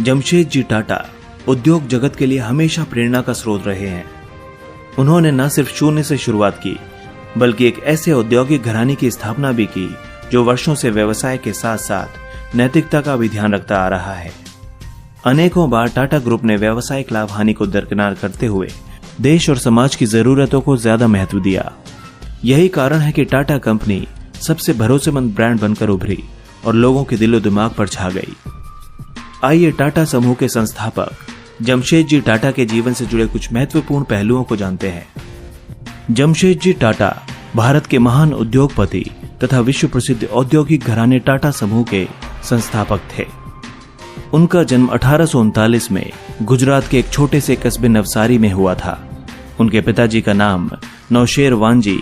जमशेद जी टाटा उद्योग जगत के लिए हमेशा प्रेरणा का स्रोत रहे हैं। उन्होंने न सिर्फ शून्य से शुरुआत की, बल्कि एक ऐसे औद्योगिक घराने की स्थापना भी की जो वर्षों से व्यवसाय के साथ साथ नैतिकता का भी ध्यान रखता आ रहा है। अनेकों बार टाटा ग्रुप ने व्यावसायिक लाभ हानि को दरकिनार करते हुए देश और समाज की जरूरतों को ज्यादा महत्व दिया। यही कारण है कि टाटा कंपनी सबसे भरोसेमंद ब्रांड बनकर उभरी और लोगों के दिलो दिमाग पर छा गई। आइए टाटा समूह के संस्थापक जमशेद जी टाटा के जीवन से जुड़े कुछ महत्वपूर्ण पहलुओं को जानते हैं। जमशेद जी टाटा भारत के महान उद्योगपति तथा विश्व प्रसिद्ध औद्योगिक घराने टाटा समूह के संस्थापक थे। उनका जन्म 1839 में गुजरात के एक छोटे से कस्बे नवसारी में हुआ था। उनके पिताजी का नाम नौशेर वांजी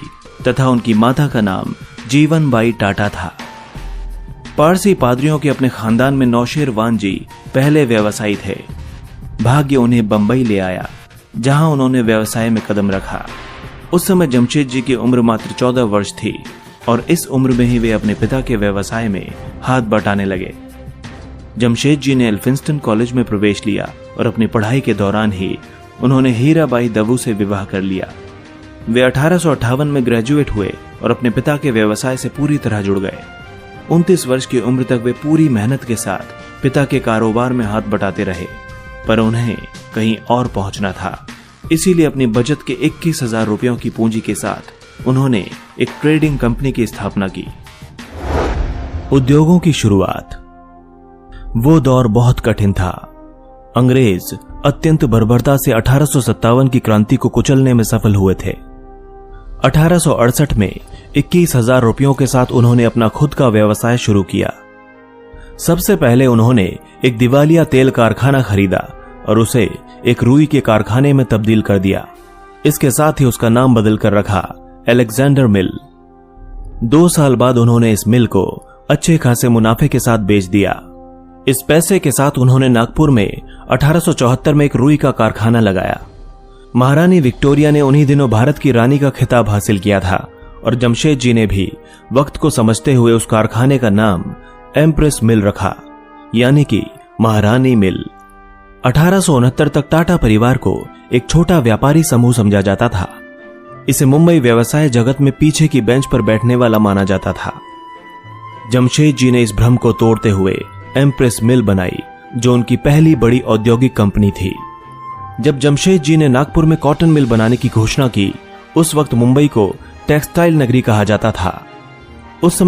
तथा उनकी माता का नाम जीवन बाई टाटा था। पारसी पादरियों के अपने खानदान में नौशेर वांजी पहले व्यवसायी थे। भाग्य उन्हें बंबई ले आया, जहां उन्होंने व्यवसाय में कदम रखा। उस समय जमशेद जी की उम्र मात्र 14 वर्ष थी और इस उम्र में ही वे अपने पिता के व्यवसाय में हाथ बटाने लगे। जमशेद जी ने एल्फिंस्टन कॉलेज में प्रवेश लिया और अपनी पढ़ाई के दौरान ही उन्होंने हीराबाई दवू से विवाह कर लिया। वे 1858 में ग्रेजुएट हुए और अपने पिता के व्यवसाय से पूरी तरह जुड़ गए। 29 वर्ष की उम्र तक वे पूरी मेहनत के साथ पिता के कारोबार में हाथ बटाते रहे, पर उन्हें कहीं और पहुंचना था। इसीलिए अपनी बचत के 21,000 रुपयों की पूंजी के साथ उन्होंने एक ट्रेडिंग कंपनी की स्थापना की। उद्योगों की शुरुआत। वो दौर बहुत कठिन था। अंग्रेज अत्यंत बर्बरता से 1857 की क्रांति को कुचलने में सफल हुए थे। 1868 में 21,000 रुपयों के साथ उन्होंने अपना खुद का व्यवसाय शुरू किया। सबसे पहले उन्होंने एक दिवालिया तेल कारखाना खरीदा और उसे एक रुई के कारखाने में तब्दील कर दिया। इसके साथ ही उसका नाम बदलकर रखा अलेक्जेंडर मिल। 2 साल बाद उन्होंने इस मिल को अच्छे खासे मुनाफे के साथ बेच दिया। इस पैसे के साथ उन्होंने नागपुर में 1874 में एक रुई का कारखाना लगाया। महारानी विक्टोरिया ने उन्हीं दिनों भारत की रानी का खिताब हासिल किया था और जमशेद जी ने भी वक्त को समझते हुए उस कारखाने का नाम एम्प्रेस मिल रखा, यानी कि महारानी मिल। 1869 तक टाटा परिवार को एक छोटा व्यापारी समूह समझा जाता था। इसे मुंबई व्यवसाय जगत में पीछे की बेंच पर बैठने वाला माना जाता था। जमशेद जी ने इस भ्रम को तोड़ते हुए एम्प्रेस मिल बनाई, जो उनकी पहली बड़ी औद्योगिक कंपनी थी। जब जमशेद जी ने नागपुर में कॉटन मिल बनाने की घोषणा की, उस वक्त मुंबई को टेक्सटाइल नगरी कहा जाता था। उस समय